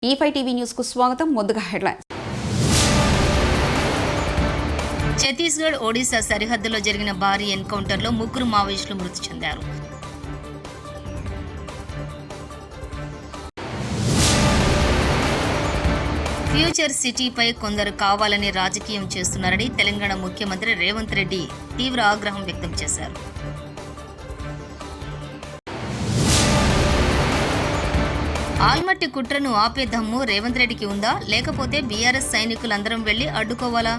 E5 TV news కు స్వాగతం. ముందుగా హెడ్లైన్స్. ఛత్తీస్గఢ్ ఒడిశా సరిహద్దులో జరిగిన భారీ ఎన్కౌంటర్లో 3 మావోయిస్టులు మృతి చెందారు. ఫ్యూచర్ సిటీపై కొందరు కావాలని రాజకీయం చేస్తున్నారని తెలంగాణ ముఖ్యమంత్రి రేవంత్ రెడ్డి తీవ్ర ఆగ్రహం వ్యక్తం చేశారు. ఆల్మట్టి కుట్రను ఆపే దమ్ము రేవంత్ రెడ్డికి ఉందా, లేకపోతే బీఆర్ఎస్ సైనికులందరం వెళ్లి అడ్డుకోవాలా?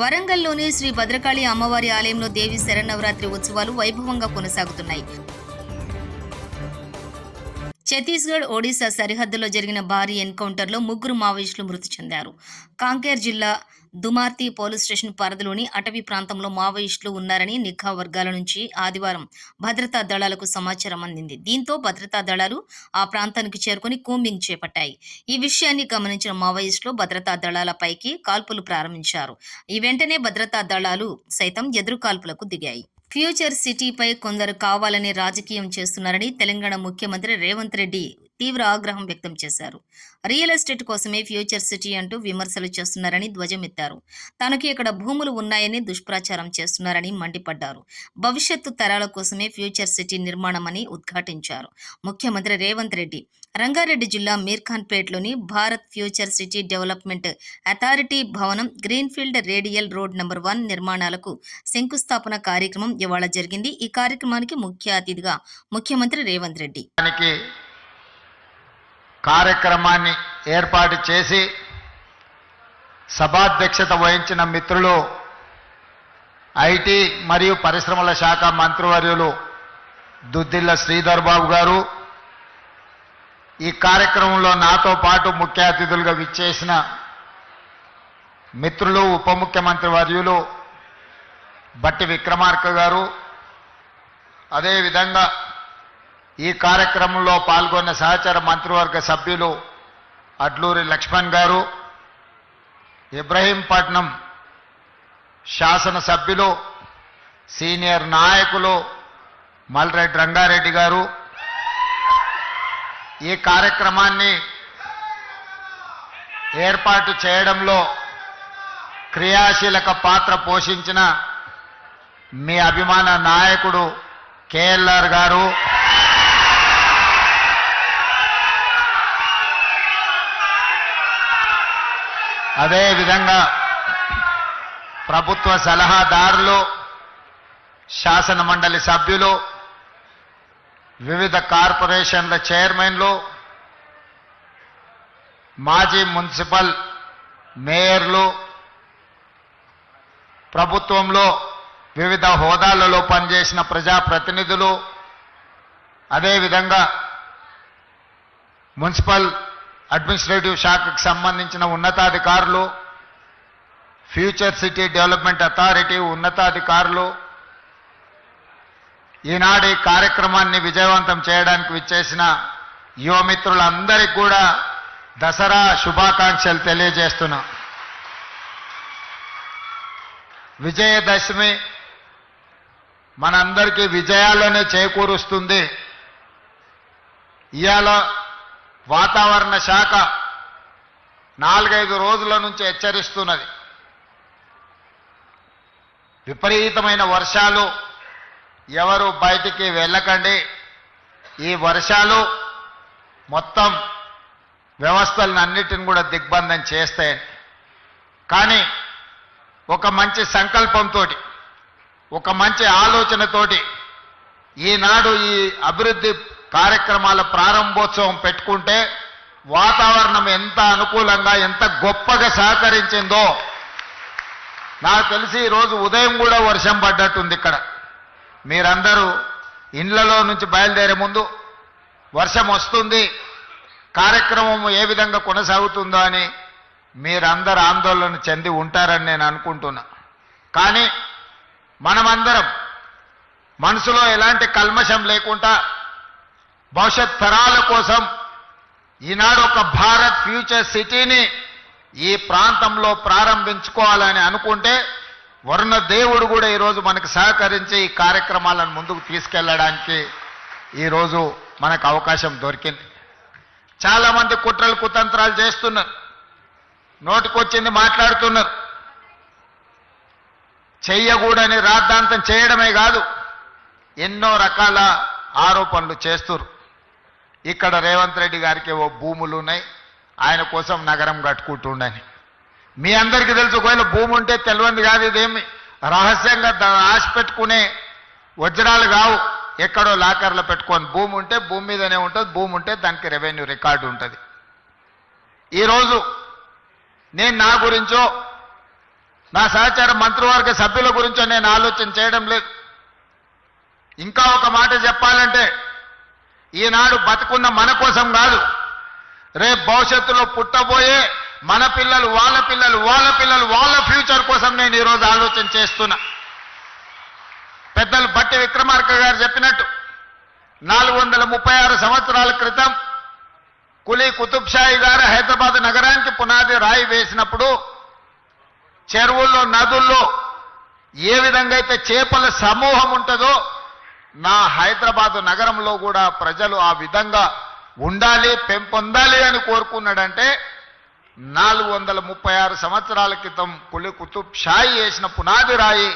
వరంగల్లోని శ్రీ భద్రకాళి అమ్మవారి ఆలయంలో దేవి శరన్నవరాత్రి ఉత్సవాలు వైభవంగా కొనసాగుతున్నాయి. ఛత్తీస్గఢ్ ఒడిశా సరిహద్దులో జరిగిన భారీ ఎన్కౌంటర్లో 3 మావోయిస్టులు మృతి చెందారు. కాంకేర్ జిల్లా దుమార్తి పోలీస్ స్టేషన్ పరిధిలోని అటవీ ప్రాంతంలో మావోయిస్టులు ఉన్నారని నిఘా వర్గాల నుంచి ఆదివారం భద్రతా దళాలకు సమాచారం అందింది. దీంతో భద్రతా దళాలు ఆ ప్రాంతానికి చేరుకుని కూంబింగ్ చేపట్టాయి. ఈ విషయాన్ని గమనించిన మావోయిస్టులు భద్రతా దళాలపైకి కాల్పులు ప్రారంభించారు. ఈ వెంటనే భద్రతా దళాలు సైతం ఎదురు కాల్పులకు దిగాయి. ఫ్యూచర్ సిటీపై కొందరు కావాలని రాజకీయం చేస్తున్నారని తెలంగాణ ముఖ్యమంత్రి రేవంత్ రెడ్డి తీవ్ర ఆగ్రహం వ్యక్తం చేశారు. రియల్ ఎస్టేట్ కోసమే ఫ్యూచర్ సిటీ అంటూ విమర్శలు చేస్తున్నారని ధ్వజమెత్తారు. తనకి ఇక్కడ భూములు ఉన్నాయని దుష్ప్రచారం చేస్తున్నారని మండిపడ్డారు. భవిష్యత్తు తరాల కోసమే ఫ్యూచర్ సిటీ నిర్మాణమని ఉద్ఘాటించారు. ముఖ్యమంత్రి రేవంత్ రెడ్డి రంగారెడ్డి జిల్లా మీర్ఖాన్పేట్లోని Bharat future city development authority భవనం గ్రీన్ఫీల్డ్ రేడియల్ రోడ్ నంబర్ 1 నిర్మాణాలకు శంకుస్థాపన కార్యక్రమం ఇవాళ జరిగింది. ఈ కార్యక్రమానికి ముఖ్య అతిథిగా ముఖ్యమంత్రి రేవంత్ రెడ్డి కార్యక్రమాన్ని ఏర్పాటు చేసి సభాధ్యక్షత వహించిన మిత్రులు ఐటీ మరియు పరిశ్రమల శాఖ మంత్రివర్యులు దుద్దిల్ల శ్రీధర్ బాబు గారు, ఈ కార్యక్రమంలో నాతో పాటు ముఖ్య అతిథులుగా విచ్చేసిన మిత్రులు ఉప ముఖ్యమంత్రి వర్యులు బట్టి విక్రమార్క గారు, అదేవిధంగా ఈ కార్యక్రమంలో పాల్గొన్న సహచర మంత్రివర్గ సభ్యులు అడ్లూరి లక్ష్మణ్ గారు, ఇబ్రహీంపట్నం శాసనసభ్యులు సీనియర్ నాయకులు మల్రెడ్డి రంగారెడ్డి గారు, ఈ కార్యక్రమాన్ని ఏర్పాటు చేయడంలో క్రియాశీలక పాత్ర పోషించిన మీ అభిమాన నాయకుడు కేఎల్ఆర్ గారు, అదేవిధంగా ప్రభుత్వ సలహాదారులు, శాసన మండలి సభ్యులు, వివిధ కార్పొరేషన్ల చైర్మన్లు, మాజీ మున్సిపల్ మేయర్లు, ప్రభుత్వంలో వివిధ హోదాలలో పనిచేసిన ప్రజాప్రతినిధులు, అదేవిధంగా మున్సిపల్ అడ్మినిస్ట్రేటివ్ శాఖకు సంబంధించిన ఉన్నతాధికారులు, ఫ్యూచర్ సిటీ డెవలప్మెంట్ అథారిటీ ఉన్నతాధికారులు, ఈనాడు ఈ కార్యక్రమాన్ని విజయవంతం చేయడానికి విచ్చేసిన యువమిత్రులందరికీ కూడా దసరా శుభాకాంక్షలు తెలియజేస్తున్నా. విజయదశమి మనందరికీ విజయాలనే చేకూరుస్తుంది. ఇవాళ వాతావరణ శాఖ 4-5 రోజుల నుంచి హెచ్చరిస్తున్నది. విపరీతమైన వర్షాలు, ఎవరు బయటికి వెళ్ళకండి, ఈ వర్షాలు మొత్తం వ్యవస్థలను అన్నిటిని కూడా దిగ్బంధం చేస్తాయి. కానీ ఒక మంచి సంకల్పంతో, ఒక మంచి ఆలోచనతోటి ఈనాడు ఈ అభివృద్ధి కార్యక్రమాల ప్రారంభోత్సవం పెట్టుకుంటే వాతావరణం ఎంత అనుకూలంగా, ఎంత గొప్పగా సహకరించిందో నాకు తెలిసి ఈరోజు ఉదయం కూడా వర్షం పడ్డట్టుంది. ఇక్కడ మీరందరూ ఇండ్లలో నుంచి బయలుదేరే ముందు వర్షం వస్తుంది, కార్యక్రమం ఏ విధంగా కొనసాగుతుందో అని మీరందరూ ఆందోళన చెంది ఉంటారని నేను అనుకుంటున్నా. కానీ మనమందరం మనసులో ఎలాంటి కల్మషం లేకుండా భవిష్యత్ తరాల కోసం ఈనాడు ఒక భారత్ ఫ్యూచర్ సిటీని ఈ ప్రాంతంలో ప్రారంభించుకోవాలని అనుకుంటే వరుణ దేవుడు కూడా ఈరోజు మనకు సహకరించి ఈ కార్యక్రమాలను ముందుకు తీసుకెళ్ళడానికి ఈరోజు మనకు అవకాశం దొరికింది. చాలామంది కుట్రలు కుతంత్రాలు చేస్తున్నారు, నోటికొచ్చింది మాట్లాడుతున్నారు. చెయ్యకూడని రాద్ధాంతం చేయడమే కాదు, ఎన్నో రకాల ఆరోపణలు చేస్తున్నారు. ఇక్కడ రేవంత్ రెడ్డి గారికి ఓ భూములు ఉన్నాయి, ఆయన కోసం నగరం కట్టుకుంటుండని. మీ అందరికీ తెలుసు, ఒకవేళ భూమి ఉంటే తెలియంది కాదు, ఇదేమి రహస్యంగా ఆశ పెట్టుకునే వజ్రాలు కావు, ఎక్కడో లాకర్లో పెట్టుకొని. భూమి ఉంటే భూమి మీదనే ఉంటుంది, భూమి ఉంటే దానికి రెవెన్యూ రికార్డు ఉంటుంది. ఈరోజు నేను నా గురించో నా సహచార మంత్రివర్గ సభ్యుల గురించో నేను ఆలోచన చేయడం లేదు. ఇంకా ఒక మాట చెప్పాలంటే, ఈనాడు బతుకున్న మన కోసం కాదు, రేపు భవిష్యత్తులో పుట్టబోయే మన పిల్లలు, వాళ్ళ పిల్లలు, వాళ్ళ పిల్లలు, వాళ్ళ ఫ్యూచర్ కోసం నేను ఈరోజు ఆలోచన చేస్తున్నా. పెద్దలు బట్టి విక్రమార్క గారు చెప్పినట్టు 436 సంవత్సరాల క్రితం కులీ కుతుబ్ షాహీ గారు హైదరాబాద్ నగరానికి పునాది రాయి వేసినప్పుడు చెరువుల్లో, నదుల్లో ఏ విధంగా అయితే చేపల సమూహం ఉంటుందో, నా హైదరాబాద్ నగరంలో కూడా ప్రజలు ఆ విధంగా ఉండాలి, పెంపొందాలి అని కోరుకున్నాడంటే 436 సంవత్సరాల క్రితం కులీ కుతుబ్ షాహీ వేసిన పునాది రాయి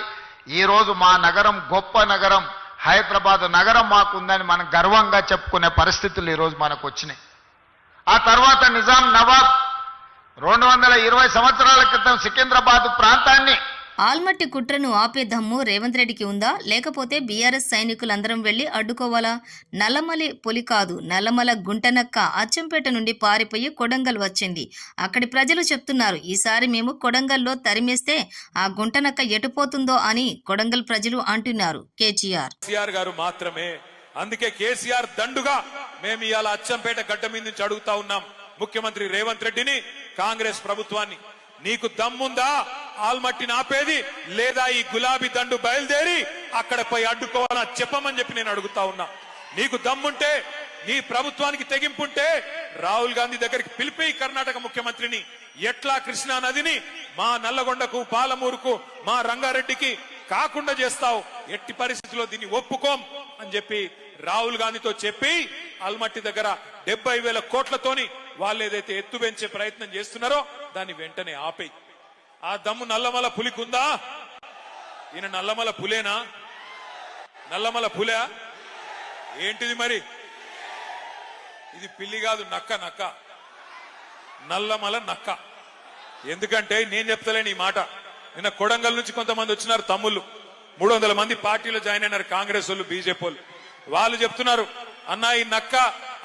ఈరోజు మా నగరం గొప్ప నగరం, హైదరాబాద్ నగరం మాకుందని మనం గర్వంగా చెప్పుకునే పరిస్థితులు ఈరోజు మనకు వచ్చినాయి. ఆ తర్వాత నిజాం నవాబ్ 220 సంవత్సరాల క్రితం సికింద్రాబాద్ ప్రాంతాన్ని ఆల్మట్టి కుట్రను ఆపే దమ్ము రేవంత్ రెడ్డికి ఉందా, లేకపోతే బీఆర్ఎస్ సైనికులందరం వెళ్లి అడ్డుకోవాలా? నల్లమలి పులి కాదు, నల్లమల గుంటనక్క అచ్చంపేట నుండి పారిపోయి కొడంగల్ వచ్చింది. అక్కడి ప్రజలు చెప్తున్నారు, ఈసారి మేము కొడంగల్లో తరిమేస్తే ఆ గుంటనక్క ఎటుపోతుందో అని కొడంగల్ ప్రజలు అంటున్నారు. కేసీఆర్ గారు మాత్రమే. అందుకే కేసీఆర్ దండుగా మేము ఇవాళ అచ్చంపేట గడ్డ మీద నుంచి అడుగుతా ఉన్నాం ముఖ్యమంత్రి రేవంత్ రెడ్డిని, కాంగ్రెస్ ప్రభుత్వాన్ని, నీకు దమ్ముందా ఆల్మట్టిని ఆపేది, లేదా ఈ గులాబీ దండు బయలుదేరి అక్కడ పోయి అడ్డుకోవాలా చెప్పమని చెప్పి నేను అడుగుతా ఉన్నా. నీకు దమ్ముంటే, నీ ప్రభుత్వానికి తెగింపుంటే రాహుల్ గాంధీ దగ్గరికి పిలిపి కర్ణాటక ముఖ్యమంత్రిని, ఎట్లా కృష్ణా నదిని మా నల్లగొండకు, పాలమూరుకు, మా రంగారెడ్డికి కాకుండా చేస్తావు, ఎట్టి పరిస్థితుల్లో దీన్ని ఒప్పుకోం అని చెప్పి రాహుల్ గాంధీతో చెప్పి ఆల్మట్టి దగ్గర 70,000 కోట్లతోని వాళ్ళు ఏదైతే ఎత్తు పెంచే ప్రయత్నం చేస్తున్నారో దాన్ని వెంటనే ఆపేయి. ఆ దమ్ము నల్లమల పులికుందా? ఈయన నల్లమల పులేనా? నల్లమల పులే ఏంటిది మరి? ఇది పిల్లి కాదు, నక్క. నక్క, నల్లమల నక్క. ఎందుకంటే నేను చెప్తలేను ఈ మాట. నిన్న కొడంగల్ నుంచి కొంతమంది వచ్చినారు తమ్ముళ్ళు, 300 మంది పార్టీలో జాయిన్ అయినారు, కాంగ్రెస్ వాళ్ళు, బీజేపీ వాళ్ళు. వాళ్ళు చెప్తున్నారు, అన్నా ఈ నక్క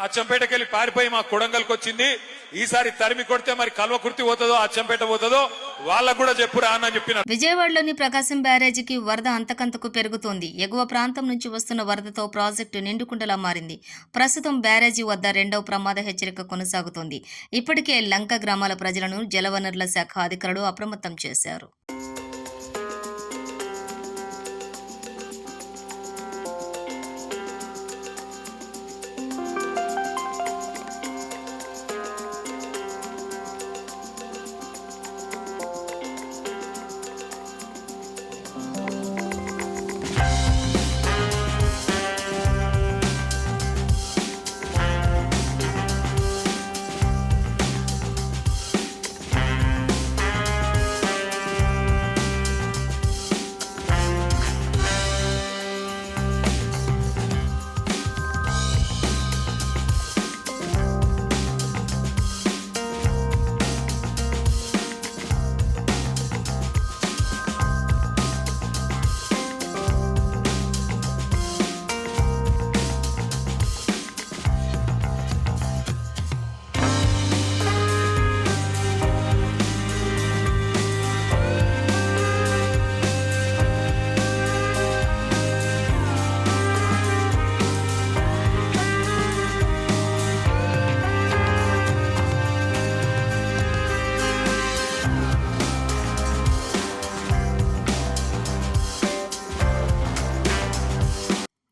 అచ్చంపేటకెళ్ళి పారిపోయి మా కొడంగల్కి వచ్చింది, ఈసారి తరిమి కొడితే మరి కల్వకుర్తి పోతుందో అచ్చంపేట పోతుందో వాళ్ళకు కూడా చెప్పురా అని చెప్పినారు. విజయవాడలోని ప్రకాశం బ్యారేజీకి వరద అంతకంతకు పెరుగుతోంది. ఎగువ ప్రాంతం నుంచి వస్తున్న వరదతో ప్రాజెక్టు నిండుకుండలా మారింది. ప్రస్తుతం బ్యారేజీ వద్ద 2వ ప్రమాద హెచ్చరిక కొనసాగుతోంది. ఇప్పటికే లంక గ్రామాల ప్రజలను జలవనరుల శాఖ అధికారులు అప్రమత్తం చేశారు.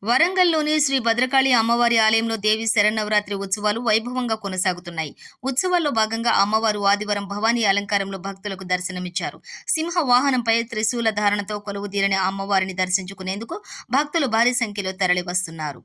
వరంగల్లోని శ్రీ భద్రకాళి అమ్మవారి ఆలయంలో దేవి శరన్నవరాత్రి ఉత్సవాలు వైభవంగా కొనసాగుతున్నాయి. ఉత్సవాల్లో భాగంగా అమ్మవారు ఆదివారం భవానీ అలంకారంలో భక్తులకు దర్శనమిచ్చారు. సింహ వాహనంపై త్రిశూల ధారణతో కొలువుదీరిన అమ్మవారిని దర్శించుకునేందుకు భక్తులు భారీ సంఖ్యలో తరలివస్తున్నారు.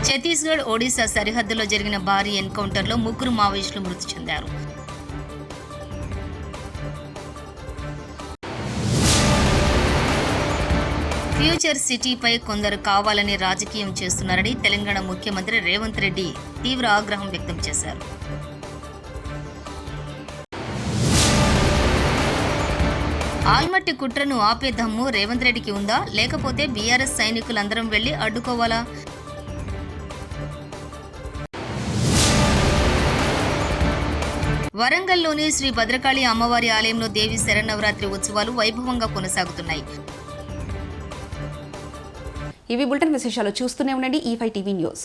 ఛత్తీస్గఢ్ ఒడిశా సరిహద్దులో జరిగిన భారీ ఎన్కౌంటర్లో 3 మావోయిస్టులు మృతి చెందారు. ఫ్యూచర్ సిటీపై కొందరు కావాలని రాజకీయం చేస్తున్నారని తెలంగాణ ముఖ్యమంత్రి రేవంత్ రెడ్డి తీవ్ర ఆగ్రహం వ్యక్తం చేశారు. ఆల్మట్టి కుట్రను ఆపే దమ్ము రేవంత్ రెడ్డికి ఉందా, లేకపోతే బీఆర్ఎస్ సైనికులందరం వెళ్లి అడ్డుకోవాలా? వరంగల్లోని శ్రీ భద్రకాళి అమ్మవారి ఆలయంలో దేవి శరన్నవరాత్రి ఉత్సవాలు వైభవంగా కొనసాగుతున్నాయి. ఇవి బులెటిన్ విశేషాలు. చూస్తూనే ఉండండి E5 టీవీ న్యూస్.